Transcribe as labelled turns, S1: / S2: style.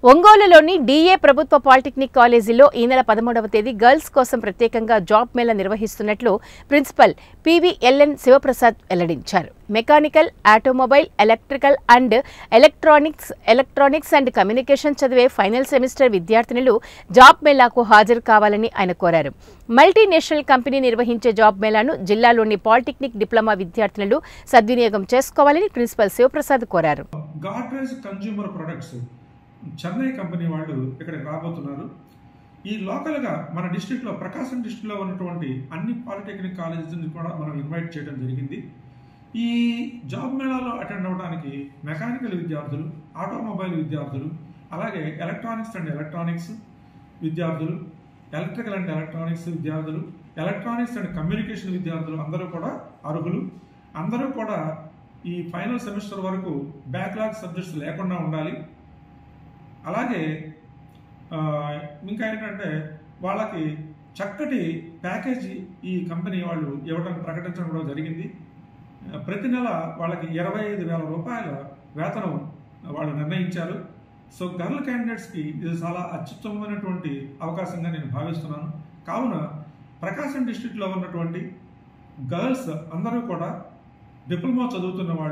S1: ఒంగోలులోని డిఏ ప్రభుత్వ పాలిటెక్నిక్ కాలేజీలో ఈ నెల 13వ తేదీ గర్ల్స్ కోసం ప్రత్యేకంగా జాబ్ మేళా నిర్వహిస్తున్నట్లు ప్రిన్సిపల్ పివిఎల్ఎన్ శివప్రసాద్ వెల్లడించారు. Mechanical, automobile, electrical and electronics and communication చదివే ఫైనల్ సెమిస్టర్ విద్యార్థినులు జాబ్ మేళాకు హాజరు కావాలని ఆయన కోరారు. మల్టీనేషనల్ కంపెనీ నిర్వహించే జాబ్ మేళాను జిల్లాలోని పాలిటెక్నిక్ డిప్లొమా విద్యార్థినులు సద్వినియోగం చేసుకోవాలని ప్రిన్సిపల్ శివప్రసాద్ కోరారు.
S2: చెన్నై కంపెనీ వాళ్ళు ఇక్కడికి రాబోతున్నారు. ఈ లోకల్గా మన డిస్ట్రిక్ట్లో ప్రకాశం డిస్ట్రిక్ట్లో ఉన్నటువంటి అన్ని పాలిటెక్నిక్ కాలేజెస్ని కూడా మనం ఇన్వైట్ చేయడం జరిగింది. ఈ జాబ్ మేళాలో అటెండ్ అవ్వడానికి మెకానికల్ విద్యార్థులు, ఆటోమొబైల్ విద్యార్థులు, అలాగే ఎలక్ట్రానిక్స్ విద్యార్థులు, ఎలక్ట్రికల్ అండ్ ఎలక్ట్రానిక్స్ విద్యార్థులు, ఎలక్ట్రానిక్స్ అండ్ కమ్యూనికేషన్ విద్యార్థులు అందరూ కూడా అర్హులు. అందరూ కూడా ఈ ఫైనల్ సెమిస్టర్ వరకు బ్యాక్లాగ్ సబ్జెక్ట్స్ లేకుండా ఉండాలి. అలాగే ఇంకా ఏంటంటే వాళ్ళకి చక్కటి ప్యాకేజీ ఈ కంపెనీ వాళ్ళు ఇవ్వడానికి ప్రకటించడం కూడా జరిగింది. ప్రతి నెల వాళ్ళకి 25,000 రూపాయల వేతనం వాళ్ళు నిర్ణయించారు. సో గర్ల్ క్యాండిడేట్స్కి ఇది చాలా అత్యుత్తమమైనటువంటి అవకాశంగా నేను భావిస్తున్నాను. కావున ప్రకాశం డిస్ట్రిక్ట్లో ఉన్నటువంటి గర్ల్స్ అందరూ కూడా డిప్లొమా చదువుతున్న వాళ్ళు